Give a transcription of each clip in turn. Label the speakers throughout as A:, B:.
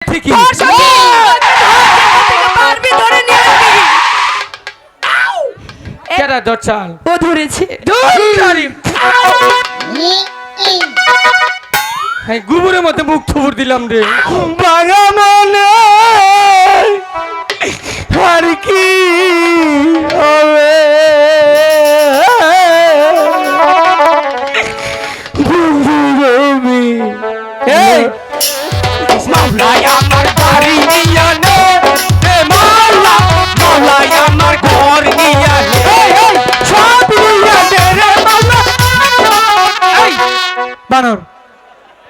A: ঠিকই কেডা দরচাল
B: ও ধরেছে
A: গুবরের মধ্যে মুখ থুবুর দিলাম রে
C: ভাঙা মনে আর কি হবে এই মাওলাই আমার বাড়ি নিয়া নে হে মাওলা মাওলাই আমার ঘর নিয়া নে সব নিয়া নে রে মাওলা এই বানর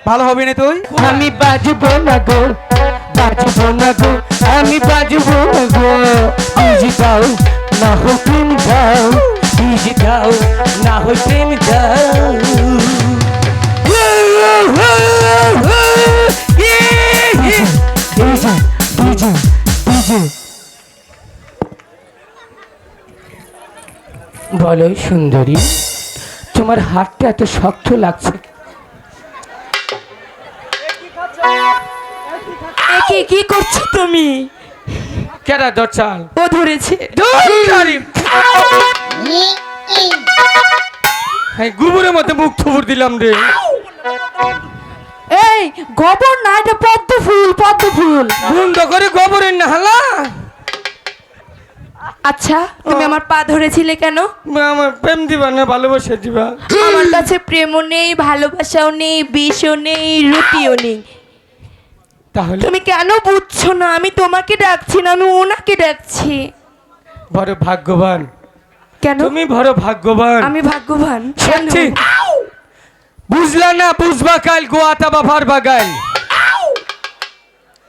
C: ভালো হবে না তুই
B: আমি বাজবো না গো আমি বাজবো না গো ইজি দাও না হো প্রেম দাও ইজি দাও না হো প্রেম দাও বলো সুন্দরী তোমার হাতটা এত শক্ত লাগছে কি করছো তুমি
A: কেডা দরচাল
B: ও ধরেছে
A: গুবরের মধ্যে মুখ থুবুর দিলাম রে
B: এই গোবর না এটা পদ্ম ফুল
A: বন্ধ করে গোবরের না হালা
B: আচ্ছা তুমি আমার পা ধরেছিলে কেন
A: আমার প্রেম দিবা না ভালোবাসা দিবা
B: আমার কাছে প্রেমও নেই ভালোবাসাও নেই বিষও নেই রুটিও নেই
A: তাহলে
B: তুমি কেন বুঝছো না আমি তোমাকে ডাকছি না আমি ওনাকে ডাকছি
A: বড় ভাগ্যবান
B: কেন
A: তুমি বড় ভাগ্যবান
B: আমি ভাগ্যবান
A: সত্যি বুঝলা না বুঝবা কাল গোয়াটা বাবার বাগাল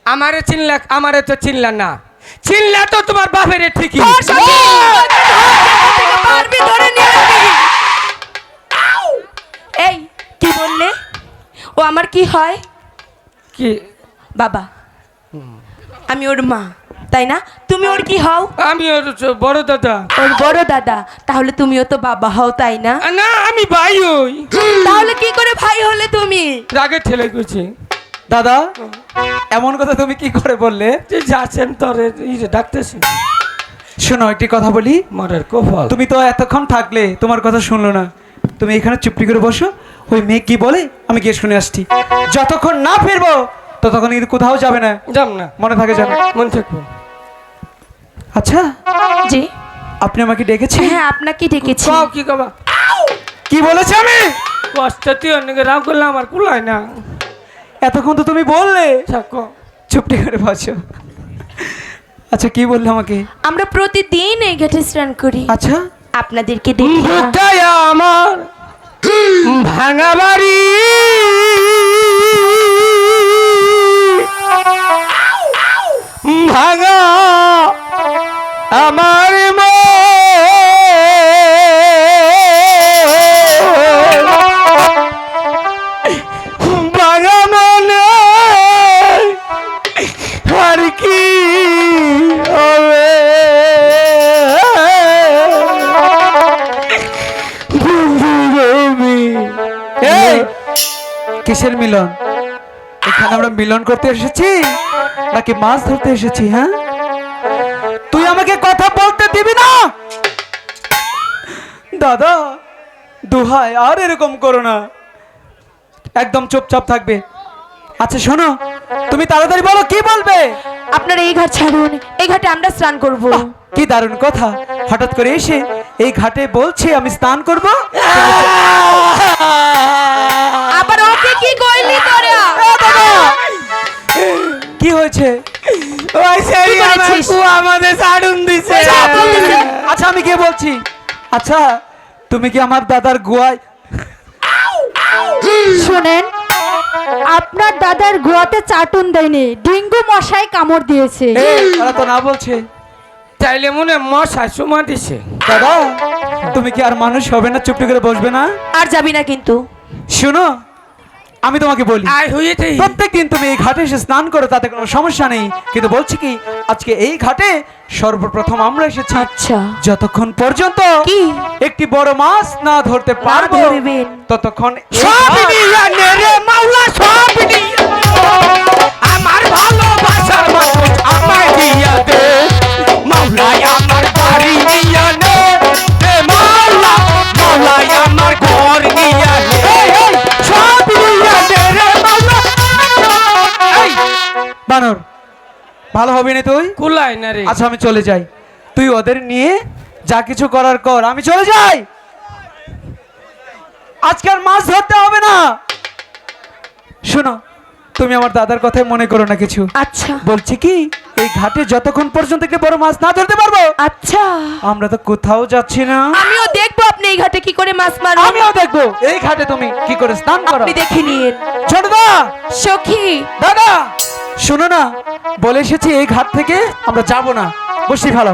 A: আমারে তো চিনলা না চিনলা তো তোমার বাপের ঠিকই
B: এই কি বললে ও আমার কি হয়
A: কি
B: বাবা আমি ওর মা তাই না তুমি ওর কি হও
A: আমি ওর বড় দাদা
B: ওর বড় দাদা তাহলে তুমিও তো বাবা হও তাই না
A: না আমি ভাই হই
B: তাহলে কি করে ভাই হলে তুমি
A: রাগে ঠেলে গেছি
C: দাদা এমন কথা তুমি কি করে বললে
A: যে যাচ্ছেন তোরে ডাকতেছি
C: শোনো একটি কথা বলি
A: মরার কপাল
C: তুমি তো এতক্ষণ থাকলে তোমার কথা শুনলো না তুমি এখানে চুপটি করে বসো ওই মেয়ে কি বলে আমি গিয়ে শুনে আসছি যতক্ষণ না ফিরবো ততক্ষণ কিন্তু কোথাও যাবে না
A: যাম না
C: মনে থাকে জানো
A: মনে থাকবো
C: আচ্ছা
B: জি
C: আপনি আমাকে ডেকেছেন
B: হ্যাঁ আপনাকে ডেকেছি
A: কাও কি কবা
C: কি বলেছে আমি
A: কষ্টতে অনেকে রাম করলে আমার কুলায় না
C: এতক্ষণ তো তুমি বললে
A: থাকো
C: চুপটি করে বসো আচ্ছা কি বললে আমাকে
B: আমরা প্রতিদিন এই ঘাটে স্নান করি
C: আচ্ছা
B: আপনাদেরকে দেখি না।
A: কোথায় আমার ভাঙা বাড়ি ভাঙা আমার ভাঙা মনে আর কি হবে
C: এই কিসের মিলন এখানে আমরা মিলন করতে এসেছি নাকি মাছ ধরতে এসেছি হ্যাঁ তুই আমাকে কথা বলতে দিবি না দাদা দোহাই আর এরকম করো না একদম চুপচাপ থাকবে আচ্ছা শোনো তুমি তাড়াতাড়ি বলো কি বলবে
B: আপনারা এই ঘাট ছাড়ুন এই ঘাটে আমরা স্নান করব
C: বাহ, কি দারুণ কথা হঠাৎ করে এসে এই ঘাটে বলছে আমি স্নান করব
B: আবার ওকে কি কইলি তোরা
C: কি হয়েছে
A: ওই সেই
B: কি করেছিস?
A: আমাদের সাড়ুন দিছে
C: আচ্ছা আমি কে বলছি আচ্ছা তুমি কি আমার দাদার গোয়ায়
D: শোনেন আপনার দাদার গোয়াতে চাটুন দেয়নি ডেঙ্গু মশাই কামড় দিয়েছে
C: ওরা তো না বলছে
A: চাইলে মনে মশা সুমা দিছে
C: দাদা তুমি কি আর মানুষ হবে না চুপটি করে বসবে না
B: আর যাবি না কিন্তু
C: শোনো আমি তোমাকে বলি
A: আয় হইতে
C: প্রত্যেকদিন তুমি এই ঘাটে এসে স্নান করো তাতে কোনো সমস্যা নেই কিন্তু বলছি কি আজকে এই ঘাটে সর্বপ্রথম আমরা এসেছি
B: আচ্ছা
C: যতক্ষণ পর্যন্ত
B: কি
C: একটি বড় মাছ না ধরতে পারবো
B: ধরবেন।
C: ততক্ষণ এই
A: সব
C: ঘাট-
A: নিয়া নে রে মাওলা সব নিয়া আমার ভালো
C: ভালো হবে না তুই?
A: কুলাই না রে।
C: আচ্ছা আমি চলে যাই, তুই ওদের নিয়ে যা কিছু করার কর, আমি চলে যাই। আজকে আর মাছ ধরতে হবে না। শোনো, তুমি আমার দাদার কথাই মনে করো না কিছু।
B: আচ্ছা
C: বলছি কি, এই ঘাটে যতক্ষণ পর্যন্ত একটা বড় মাছ না ধরতে পারবো,
B: আচ্ছা
C: আমরা তো কোথাও যাচ্ছি না।
B: আমিও দেখবো আপনি এই ঘাটে কি করে মাছ মারেন।
C: আমিও দেখবো এই ঘাটে তুমি কি করে স্নান করো।
B: আপনি দেখে নিন।
C: ছোটদা,
B: সখী
C: দাদা, শোনো না, বলে এসেছি এই ঘাট থেকে আমরা যাব না। বসি ভালো।